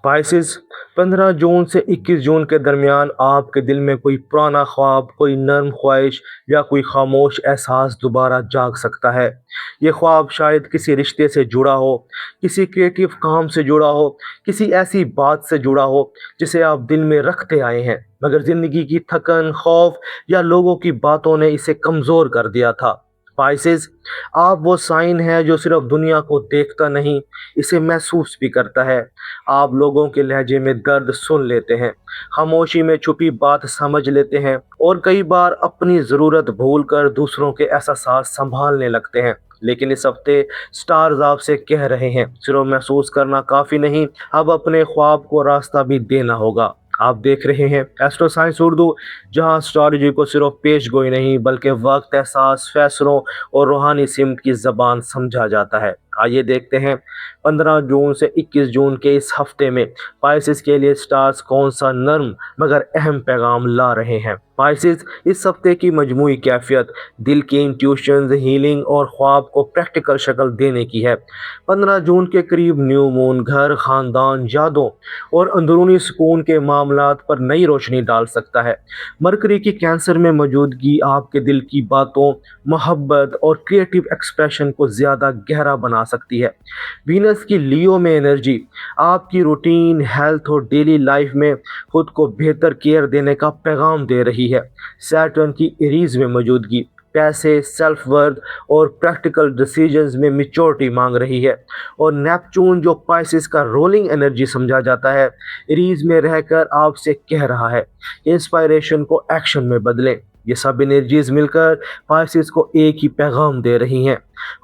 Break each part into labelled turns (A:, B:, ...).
A: Spices 15 जून से 21 जून के दरमियान आपके दिल में कोई पुराना ख्वाब, कोई नर्म ख्वाहिश या कोई खामोश एहसास दोबारा जाग सकता है। ये ख्वाब शायद किसी रिश्ते से जुड़ा हो, किसी क्रिएटिव काम से जुड़ा हो, किसी ऐसी बात से जुड़ा हो जिसे आप दिल में रखते आए हैं, मगर ज़िंदगी की थकन, खौफ या लोगों की बातों ने इसे कमज़ोर कर दिया था। स्पाइसेस आप वो साइन है जो सिर्फ दुनिया को देखता नहीं, इसे महसूस भी करता है। आप लोगों के लहजे में दर्द सुन लेते हैं, खामोशी में छुपी बात समझ लेते हैं और कई बार अपनी ज़रूरत भूलकर दूसरों के एहसास संभालने लगते हैं। लेकिन इस हफ्ते स्टार्स आपसे कह रहे हैं, सिर्फ महसूस करना काफ़ी नहीं, अब अपने ख्वाब को रास्ता भी देना होगा। आप देख रहे हैं एस्ट्रो साइंस उर्दू, जहां एस्ट्रोलॉजी को सिर्फ पेश गोई नहीं बल्कि वक्त, एहसास, फैसलों और रूहानी सिमत की ज़बान समझा जाता है। आइए देखते हैं 15 जून से 21 जून के इस हफ्ते में पाइसेस के लिए स्टार्स कौन सा नर्म मगर अहम पैगाम ला रहे हैं। पाइसेस इस हफ्ते की मजमूई कैफियत दिल की इंट्यूशंस, हीलिंग और ख्वाब को प्रैक्टिकल शक्ल देने की है। 15 जून के करीब न्यू मून घर, खानदान, यादों और अंदरूनी सुकून के मामलात पर नई रोशनी डाल सकता है। मरकरी की कैंसर में मौजूदगी आपके दिल की बातों, मोहब्बत और क्रिएटिव एक्सप्रेशन को ज़्यादा गहरा बना सकती है। वीनस की लियो में एनर्जी आपकी रूटीन, हेल्थ और डेली लाइफ में खुद को बेहतर केयर देने का पैगाम दे रही है। सैटर्न की एरीज में मौजूदगी पैसे, सेल्फ वर्थ और प्रैक्टिकल डिसीजंस में मिच्योरिटी मांग रही है। और नेपच्यून जो पाइसेस का रोलिंग एनर्जी समझा जाता है, एरीज में रहकर आपसे कह रहा है इंस्पायरेशन को एक्शन में बदलें। ये सब एनर्जीज मिलकर पाइसेस को एक ही पैगाम दे रही हैं,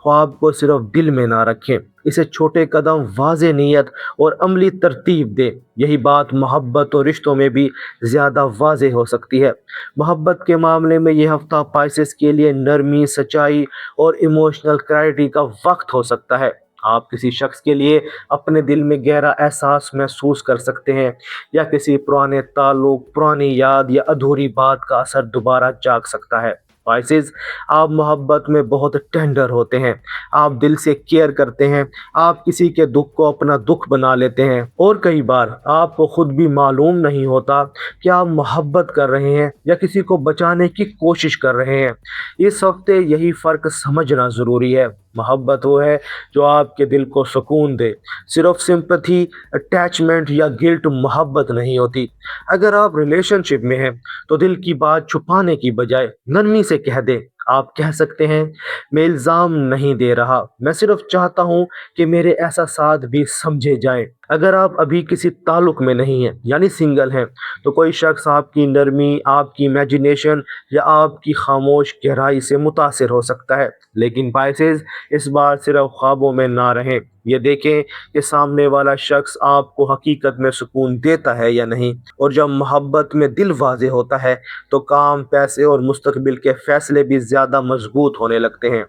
A: ख्वाब को सिर्फ दिल में ना रखें, इसे छोटे कदम, वाज़े नीयत और अमली तरतीब दे। यही बात मोहब्बत और रिश्तों में भी ज़्यादा वाज़े हो सकती है। मोहब्बत के मामले में यह हफ्ता पाइसेस के लिए नरमी, सच्चाई और इमोशनल क्लैरिटी का वक्त हो सकता है। आप किसी शख्स के लिए अपने दिल में गहरा एहसास महसूस कर सकते हैं, या किसी पुराने ताल्लुक, पुरानी याद या अधूरी बात का असर दोबारा जाग सकता है। स्पाइसेस आप मोहब्बत में बहुत टेंडर होते हैं, आप दिल से केयर करते हैं, आप किसी के दुख को अपना दुख बना लेते हैं और कई बार आपको खुद भी मालूम नहीं होता कि आप मोहब्बत कर रहे हैं या किसी को बचाने की कोशिश कर रहे हैं। इस हफ्ते यही फ़र्क समझना ज़रूरी है। मोहब्बत वो है जो आपके दिल को सुकून दे, सिर्फ सिंपैथी, अटैचमेंट या गिल्ट मोहब्बत नहीं होती। अगर आप रिलेशनशिप में हैं तो दिल की बात छुपाने की बजाय नरमी से कह दें। आप कह सकते हैं, मैं इल्ज़ाम नहीं दे रहा, मैं सिर्फ चाहता हूँ कि मेरे एहसास भी समझे जाएं। अगर आप अभी किसी ताल्लुक में नहीं हैं यानी सिंगल हैं, तो कोई शख्स आपकी नरमी, आपकी इमेजिनेशन या आपकी खामोश गहराई से मुतासिर हो सकता है। लेकिन पाइसेस इस बार सिर्फ ख्वाबों में ना रहें, ये देखें कि सामने वाला शख्स आपको हकीकत में सुकून देता है या नहीं। और जब मोहब्बत में दिल वाज़े होता है तो काम, पैसे और मुस्तकबिल के फैसले भी ज़्यादा मजबूत होने लगते हैं।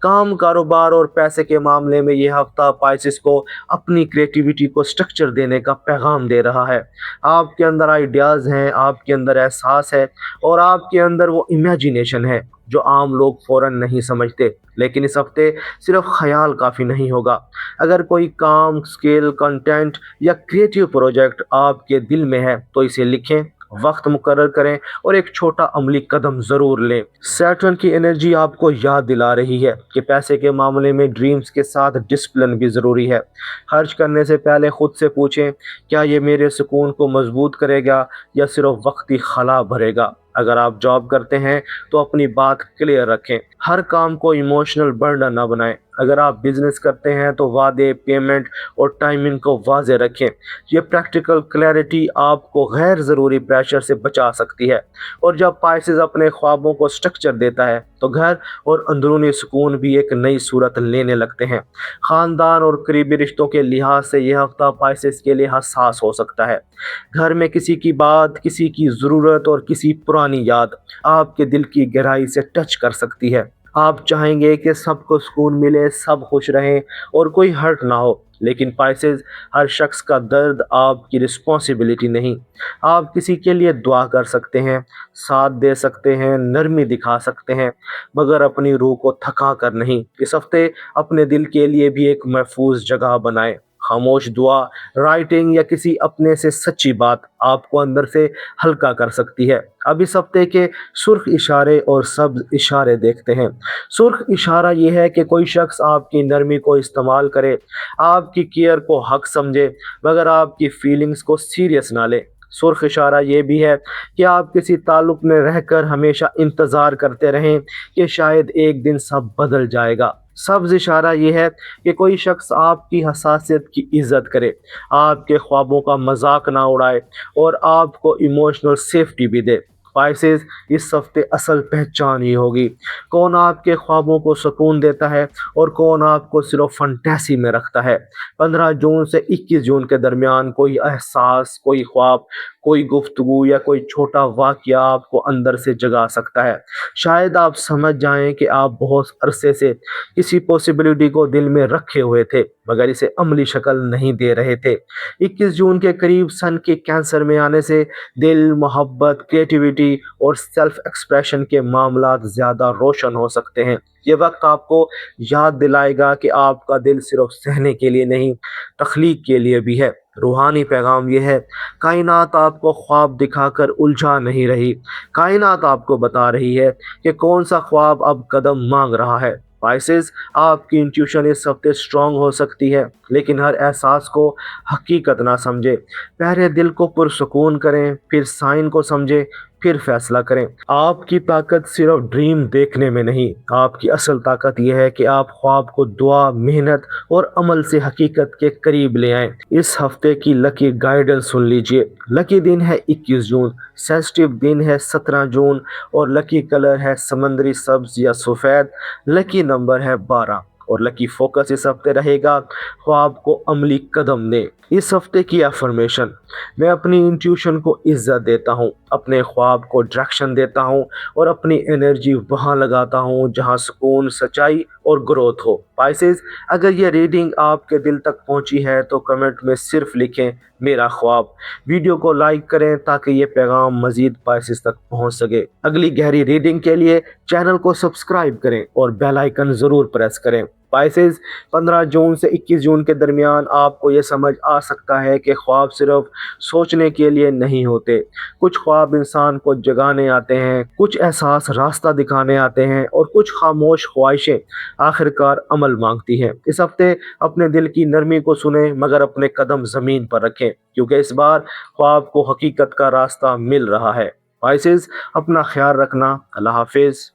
A: काम, कारोबार और पैसे के मामले में यह हफ्ता पाइसेस को अपनी क्रिएटिविटी को स्ट्रक्चर देने का पैगाम दे रहा है। आपके अंदर आइडियाज़ हैं, आपके अंदर एहसास है और आपके अंदर वो इमेजिनेशन है जो आम लोग फ़ौरन नहीं समझते। लेकिन इस हफ्ते सिर्फ ख्याल काफ़ी नहीं होगा। अगर कोई काम, स्किल, कंटेंट या क्रिएटिव प्रोजेक्ट आपके दिल में है तो इसे लिखें, वक्त मुकर्रर करें और एक छोटा अमली कदम ज़रूर लें। सैटर्न की एनर्जी आपको याद दिला रही है कि पैसे के मामले में ड्रीम्स के साथ डिसिप्लिन भी ज़रूरी है। खर्च करने से पहले खुद से पूछें, क्या ये मेरे सुकून को मजबूत करेगा या सिर्फ वक्ती खला भरेगा। अगर आप जॉब करते हैं तो अपनी बात क्लियर रखें, हर काम को इमोशनल बर्डन ना बनाएं। अगर आप बिजनेस करते हैं तो वादे, पेमेंट और टाइमिंग को वाज़े रखें। ये प्रैक्टिकल क्लैरिटी आपको गैर ज़रूरी प्रेशर से बचा सकती है। और जब पाइसेस अपने ख्वाबों को स्ट्रक्चर देता है तो घर और अंदरूनी सुकून भी एक नई सूरत लेने लगते हैं। ख़ानदान और करीबी रिश्तों के लिहाज से यह हफ्ता पाइसेस के लिए हसास हो सकता है। घर में किसी की बात, किसी की ज़रूरत और किसी पुरानी याद आपके दिल की गहराई से टच कर सकती है। आप चाहेंगे कि सबको सुकून मिले, सब खुश रहें और कोई हर्ट ना हो। लेकिन पाइसेस हर शख्स का दर्द आपकी रिस्पॉन्सिबिलिटी नहीं। आप किसी के लिए दुआ कर सकते हैं, साथ दे सकते हैं, नरमी दिखा सकते हैं, मगर अपनी रूह को थका कर नहीं। इस हफ्ते अपने दिल के लिए भी एक महफूज जगह बनाएं, खामोश दुआ, राइटिंग या किसी अपने से सच्ची बात आपको अंदर से हल्का कर सकती है। अब इस हफ्ते के सुर्ख इशारे और सब्ज इशारे देखते हैं। सुर्ख इशारा ये है कि कोई शख्स आपकी नरमी को इस्तेमाल करे, आपकी केयर को हक समझे, मगर आपकी फीलिंग्स को सीरियस ना ले। सुर्ख इशारा ये भी है कि आप किसी ताल्लुक में रहकर हमेशा इंतज़ार करते रहें कि शायद एक दिन सब बदल जाएगा। सब्ज़ इशारा ये है कि कोई शख्स आपकी हसासियत की इज़्ज़त करे, आपके ख्वाबों का मजाक ना उड़ाए और आपको इमोशनल सेफ्टी भी दे। स्पाइसेस, इस हफ्ते असल पहचान ही होगी, कौन आपके ख्वाबों को सुकून देता है और कौन आपको सिर्फ फंटेसी में रखता है। 15 जून से 21 जून के दरमियान कोई एहसास, कोई ख्वाब, कोई गुफ्तगू या कोई छोटा वाक़या आपको अंदर से जगा सकता है। शायद आप समझ जाएं कि आप बहुत अरसे से किसी पॉसिबिलिटी को दिल में रखे हुए थे, मगर इसे अमली शक्ल नहीं दे रहे थे। 21 जून के करीब सन के कैंसर में आने से दिल, मोहब्बत, क्रिएटिविटी और सेल्फ एक्सप्रेशन के मामलात ज़्यादा रोशन हो सकते हैं। ये वक्त आपको याद दिलाएगा कि आपका दिल सिर्फ सहने के लिए नहीं, तख्लीक के लिए भी है। रूहानी पैगाम ये है, कायनात आपको ख्वाब दिखाकर उलझा नहीं रही, कायनात आपको बता रही है कि कौन सा ख्वाब अब कदम मांग रहा है। स्पाइसेस, आपकी इंट्यूशन इस हफ्ते स्ट्रांग हो सकती है, लेकिन हर एहसास को हकीकत ना समझे। पहले दिल को पुरसुकून करें, फिर साइन को समझें, फिर फैसला करें। आपकी ताकत सिर्फ ड्रीम देखने में नहीं, आपकी असल ताकत यह है कि आप ख्वाब को दुआ, मेहनत और अमल से हकीकत के करीब ले आएं। इस हफ्ते की लकी गाइडेंस सुन लीजिए। लकी दिन है 21 जून, सेंसिटिव दिन है 17 जून और लकी कलर है समंदरी सब्ज या सफ़ेद। लकी नंबर है 12 और लकी फोकस इस हफ्ते रहेगा, ख्वाब को अमली कदम दें। इस हफ्ते की अफर्मेशन, मैं अपनी इंट्यूशन को इज्जत देता हूँ, अपने ख्वाब को डायरेक्शन देता हूँ और अपनी एनर्जी वहाँ लगाता हूँ जहाँ सुकून, सच्चाई और ग्रोथ हो। स्पाइसेस, अगर ये रीडिंग आपके दिल तक पहुँची है तो कमेंट में सिर्फ लिखें मेरा ख्वाब। वीडियो को लाइक करें ताकि ये पैगाम मजीद स्पाइसेस तक पहुँच सके। अगली गहरी रीडिंग के लिए चैनल को सब्सक्राइब करें और बेल आइकन ज़रूर प्रेस करें। स्पाइसेस, 15 जून से 21 जून के दरमियान आपको ये समझ आ सकता है कि ख्वाब सिर्फ सोचने के लिए नहीं होते। कुछ ख्वाब इंसान को जगाने आते हैं, कुछ एहसास रास्ता दिखाने आते हैं और कुछ खामोश ख्वाहिशें आखिरकार अमल मांगती हैं। इस हफ्ते अपने दिल की नरमी को सुने, मगर अपने कदम ज़मीन पर रखें, क्योंकि इस बार ख्वाब को हकीकत का रास्ता मिल रहा है। स्पाइसेस, अपना ख्याल रखना। अल्लाह हाफिज़।